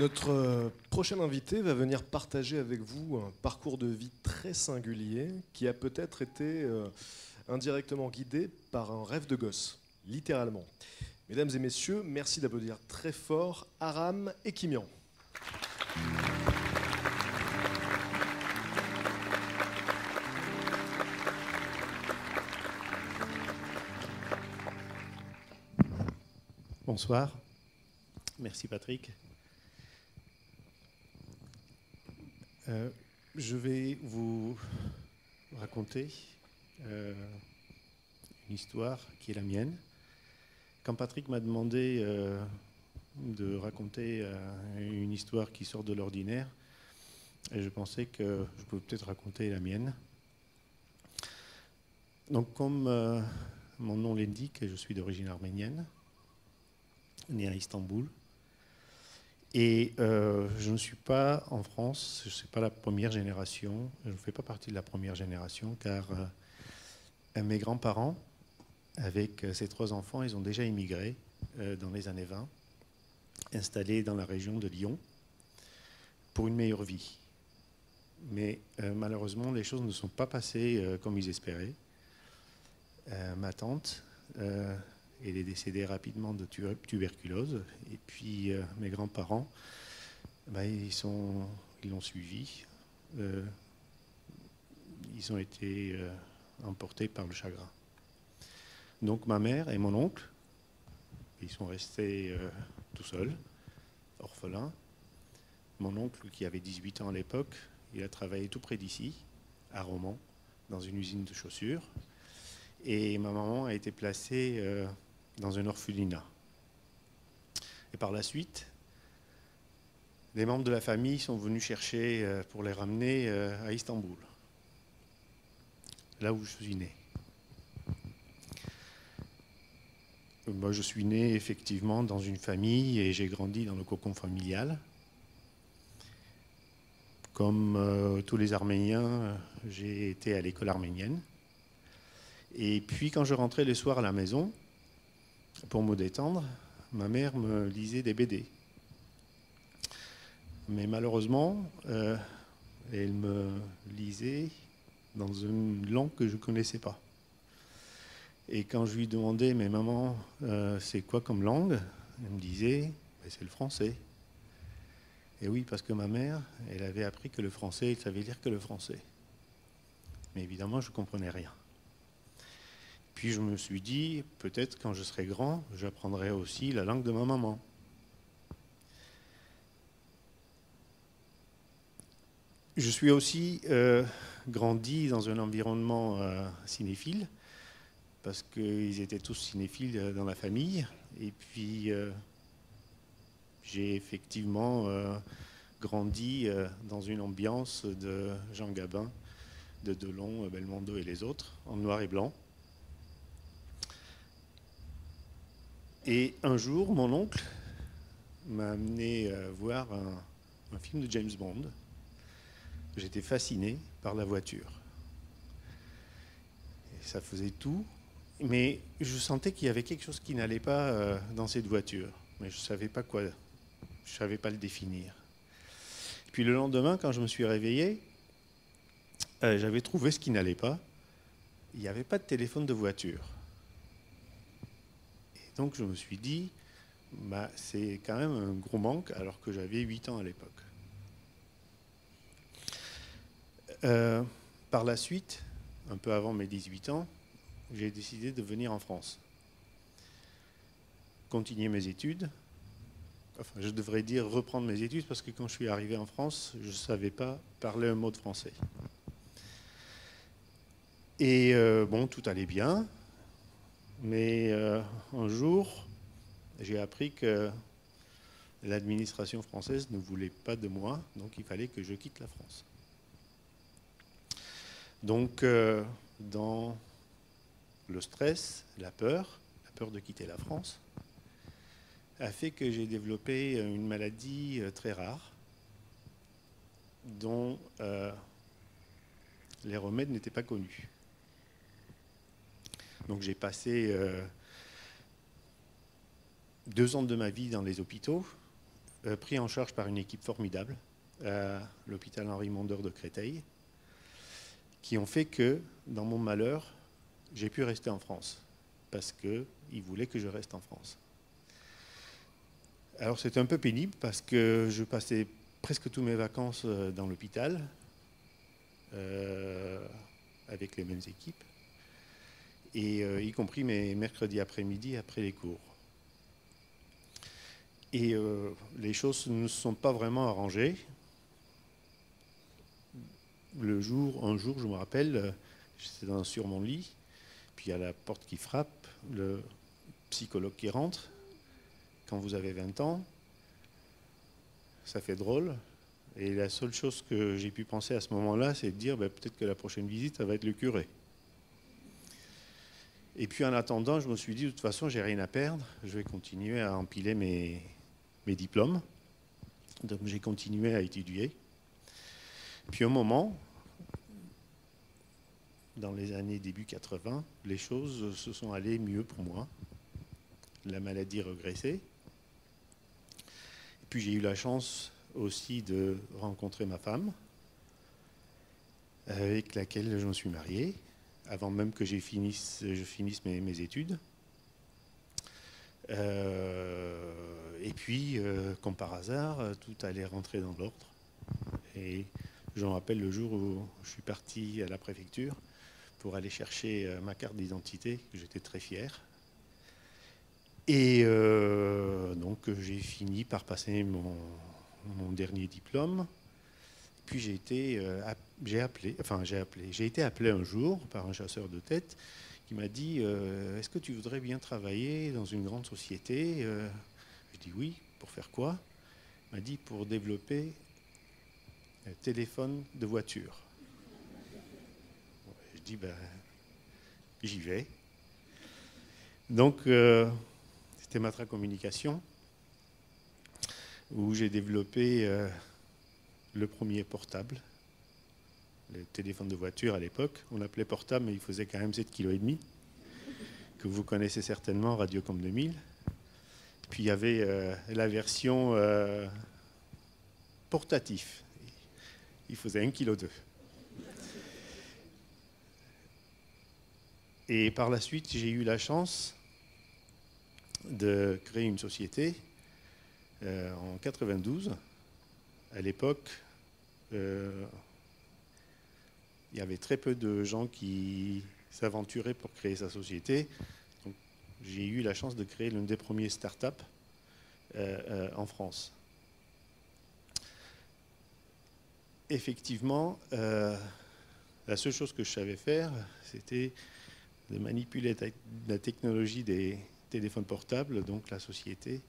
Notre prochain invité va venir partager avec vous un parcours de vie très singulier qui a peut-être été indirectement guidé par un rêve de gosse, littéralement. Mesdames et messieurs, merci d'applaudir très fort Aram Ekimian. Bonsoir. Merci Patrick. Je vais vous raconter une histoire qui est la mienne. Quand Patrick m'a demandé de raconter une histoire qui sort de l'ordinaire, je pensais que je pouvais peut-être raconter la mienne. Donc comme mon nom l'indique, je suis d'origine arménienne, né à Istanbul. Et je ne suis pas en France, je ne suis pas la première génération, je ne fais pas partie de la première génération, car mes grands-parents, avec ces 3 enfants, ils ont déjà immigré dans les années 20, installés dans la région de Lyon, pour une meilleure vie. Mais malheureusement, les choses ne sont pas passées comme ils espéraient. Ma tante, elle est décédée rapidement de tuberculose. Et puis mes grands-parents, ils l'ont suivi. Ils ont été emportés par le chagrin. Donc ma mère et mon oncle, ils sont restés tout seuls, orphelins. Mon oncle, qui avait 18 ans à l'époque, il a travaillé tout près d'ici, à Romans, dans une usine de chaussures. Et ma maman a été placée dans un orphelinat. Et par la suite, les membres de la famille sont venus chercher pour les ramener à Istanbul, là où je suis né. Moi, je suis né effectivement dans une famille et j'ai grandi dans le cocon familial. Comme tous les Arméniens, j'ai été à l'école arménienne. Et puis quand je rentrais le soir à la maison, pour me détendre, ma mère me lisait des BD. Mais malheureusement, elle me lisait dans une langue que je ne connaissais pas. Et quand je lui demandais, mais maman, c'est quoi comme langue? Elle me disait, c'est le français. Et oui, parce que ma mère, elle avait appris que le français, elle savait lire que le français. Mais évidemment, je ne comprenais rien. Puis je me suis dit, peut-être quand je serai grand, j'apprendrai aussi la langue de ma maman. Je suis aussi grandi dans un environnement cinéphile, parce qu'ils étaient tous cinéphiles dans la famille. Et puis j'ai effectivement grandi dans une ambiance de Jean Gabin, de Delon, Belmondo et les autres, en noir et blanc. Et un jour, mon oncle m'a amené voir un film de James Bond. J'étais fasciné par la voiture. Et ça faisait tout, mais je sentais qu'il y avait quelque chose qui n'allait pas dans cette voiture. Mais je ne savais pas quoi, je ne savais pas le définir. Puis le lendemain, quand je me suis réveillé, j'avais trouvé ce qui n'allait pas. Il n'y avait pas de téléphone de voiture. Et donc je me suis dit, c'est quand même un gros manque alors que j'avais 8 ans à l'époque. Par la suite, un peu avant mes 18 ans, j'ai décidé de venir en France. Continuer mes études. Enfin, je devrais dire reprendre mes études parce que quand je suis arrivé en France, je ne savais pas parler un mot de français. Et bon, tout allait bien. Mais un jour, j'ai appris que l'administration française ne voulait pas de moi, donc il fallait que je quitte la France. Donc, dans le stress, la peur de quitter la France, a fait que j'ai développé une maladie très rare, dont les remèdes n'étaient pas connus. Donc j'ai passé 2 ans de ma vie dans les hôpitaux, pris en charge par une équipe formidable à l'hôpital Henri Mondor de Créteil, qui ont fait que, dans mon malheur, j'ai pu rester en France, parce qu'ils voulaient que je reste en France. Alors c'était un peu pénible, parce que je passais presque toutes mes vacances dans l'hôpital, avec les mêmes équipes, et y compris mes mercredis après-midi après les cours. Et les choses ne se sont pas vraiment arrangées. Un jour, je me rappelle, j'étais sur mon lit, puis il y a la porte qui frappe, le psychologue qui rentre. Quand vous avez 20 ans, ça fait drôle. Et la seule chose que j'ai pu penser à ce moment-là, c'est de dire peut-être que la prochaine visite, ça va être le curé. Et puis en attendant, je me suis dit, de toute façon, j'ai rien à perdre, je vais continuer à empiler mes diplômes. Donc j'ai continué à étudier. Puis au moment, dans les années début 80, les choses se sont allées mieux pour moi. La maladie régressait. Et puis j'ai eu la chance aussi de rencontrer ma femme, avec laquelle je me suis marié, avant même que je finisse mes études. Et puis, comme par hasard, tout allait rentrer dans l'ordre. Et je me rappelle le jour où je suis parti à la préfecture pour aller chercher ma carte d'identité, que j'étais très fier. Et donc j'ai fini par passer mon dernier diplôme. Puis j'ai été appelé un jour par un chasseur de tête qui m'a dit est-ce que tu voudrais bien travailler dans une grande société Je dis oui. Pour faire quoi? Il m'a dit pour développer un téléphone de voiture. Je dis j'y vais. Donc c'était Matra Communication, où j'ai développé le premier portable, le téléphone de voiture à l'époque. On l'appelait portable, mais il faisait quand même 7,5 kg, que vous connaissez certainement, Radiocom 2000. Puis il y avait la version portatif. Il faisait 1,2 kg. Et par la suite, j'ai eu la chance de créer une société en 92. À l'époque, il y avait très peu de gens qui s'aventuraient pour créer sa société. Donc, j'ai eu la chance de créer l'une des premières startups en France. Effectivement, la seule chose que je savais faire, c'était de manipuler la technologie des téléphones portables. Donc la société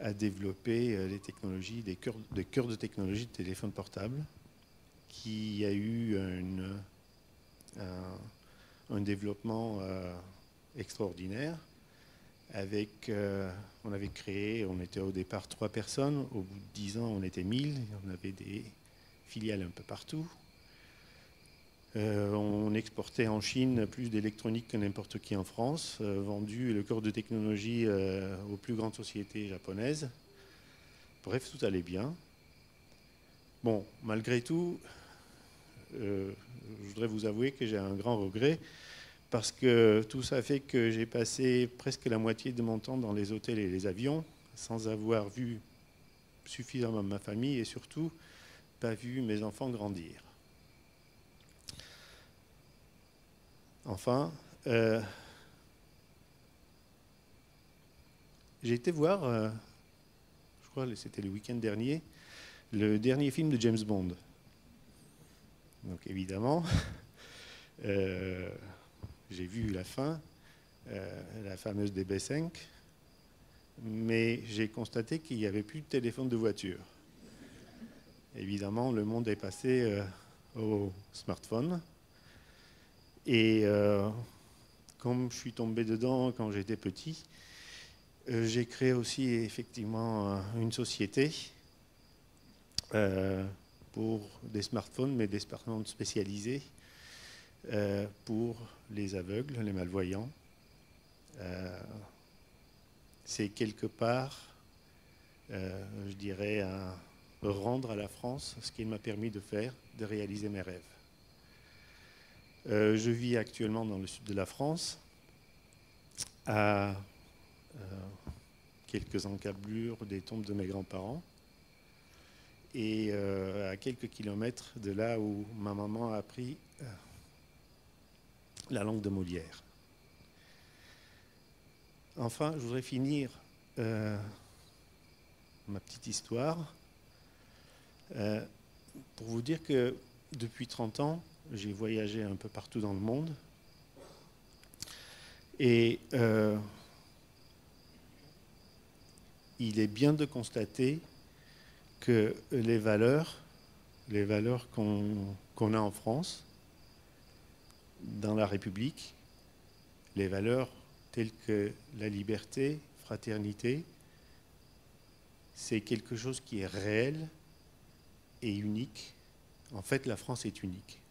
a développé les technologies, des cœurs de technologie de téléphones portables, qui a eu un développement extraordinaire. On avait créé, on était au départ 3 personnes, au bout de 10 ans on était 1000, on avait des filiales un peu partout. On exportait en Chine plus d'électronique que n'importe qui en France, vendu le corps de technologie aux plus grandes sociétés japonaises. Bref, tout allait bien. Bon, malgré tout, je voudrais vous avouer que j'ai un grand regret, parce que tout ça fait que j'ai passé presque la moitié de mon temps dans les hôtels et les avions, sans avoir vu suffisamment ma famille et surtout pas vu mes enfants grandir. Enfin, j'ai été voir, je crois que c'était le week-end dernier, le dernier film de James Bond. Donc évidemment, j'ai vu la fin, la fameuse DB5, mais j'ai constaté qu'il n'y avait plus de téléphone de voiture. Évidemment, le monde est passé au smartphone. Et comme je suis tombé dedans quand j'étais petit, j'ai créé aussi effectivement une société pour des smartphones, mais des smartphones spécialisés pour les aveugles, les malvoyants. C'est quelque part je dirais, à rendre à la France ce qu'il m'a permis de faire, de réaliser mes rêves. Je vis actuellement dans le sud de la France, à quelques encablures des tombes de mes grands-parents et à quelques kilomètres de là où ma maman a appris la langue de Molière. Enfin, je voudrais finir ma petite histoire pour vous dire que depuis 30 ans, j'ai voyagé un peu partout dans le monde et il est bien de constater que les valeurs qu'on a en France, dans la République, les valeurs telles que la liberté, fraternité, c'est quelque chose qui est réel et unique. En fait, la France est unique.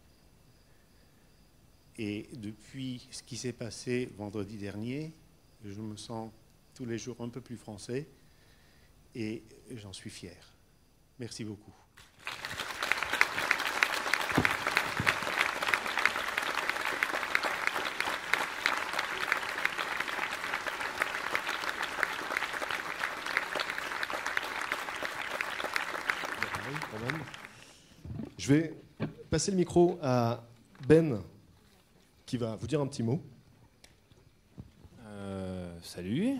Et depuis ce qui s'est passé vendredi dernier, je me sens tous les jours un peu plus français et j'en suis fier. Merci beaucoup. Je vais passer le micro à Ben, qui va vous dire un petit mot. Salut.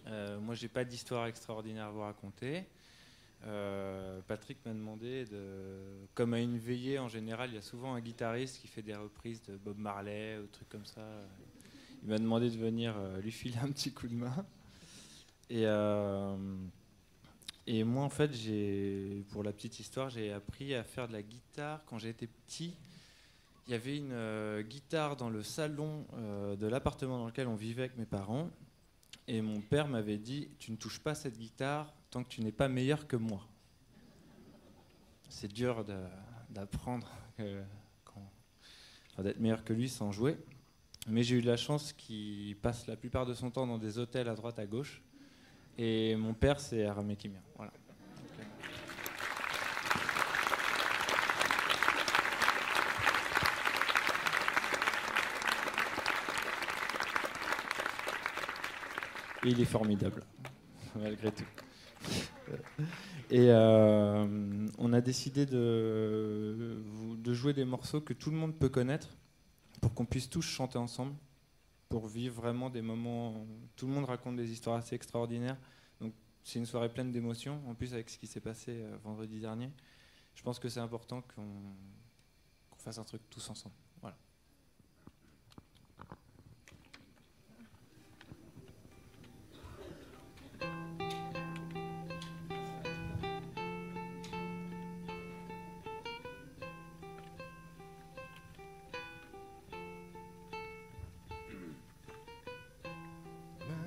Moi, j'ai pas d'histoire extraordinaire à vous raconter. Patrick m'a demandé comme à une veillée en général, il y a souvent un guitariste qui fait des reprises de Bob Marley ou trucs comme ça. Il m'a demandé de venir lui filer un petit coup de main. Et moi, en fait, pour la petite histoire, j'ai appris à faire de la guitare quand j'étais petit. Il y avait une guitare dans le salon de l'appartement dans lequel on vivait avec mes parents. Et mon père m'avait dit « Tu ne touches pas cette guitare tant que tu n'es pas meilleur que moi. » C'est dur d'apprendre d'être meilleur que lui sans jouer. Mais j'ai eu de la chance qu'il passe la plupart de son temps dans des hôtels à droite à gauche. Et mon père, c'est Aramé Kimia. Voilà. Et il est formidable, malgré tout. Et on a décidé de jouer des morceaux que tout le monde peut connaître pour qu'on puisse tous chanter ensemble, pour vivre vraiment des moments... Tout le monde raconte des histoires assez extraordinaires. Donc c'est une soirée pleine d'émotions, en plus avec ce qui s'est passé vendredi dernier. Je pense que c'est important qu'on fasse un truc tous ensemble. Voilà.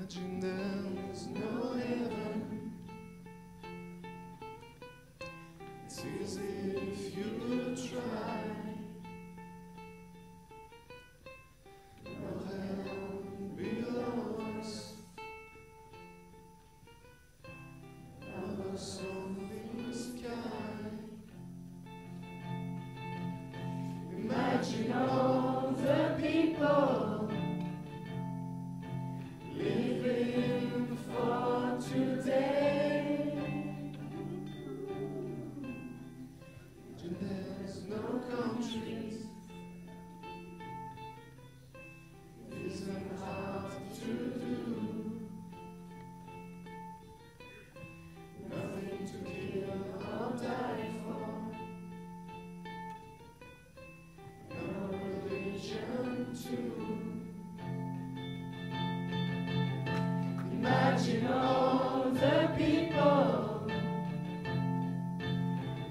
Imagine there's no heaven. It's easy if you try. No hell below us. Never something sky. Imagine all the people living for today. And there's no countries. It isn't hard to do. Nothing to kill or die for. No religion too. Imagine all the people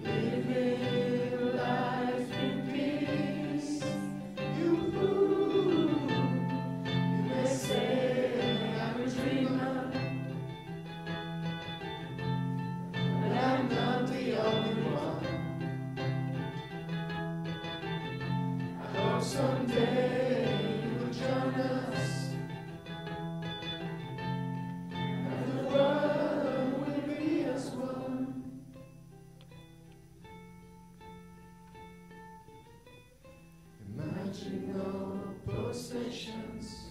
living life in peace. You may say I'm a dreamer, but I'm not the only one. I hope someday you'll join us. The world touching our possessions.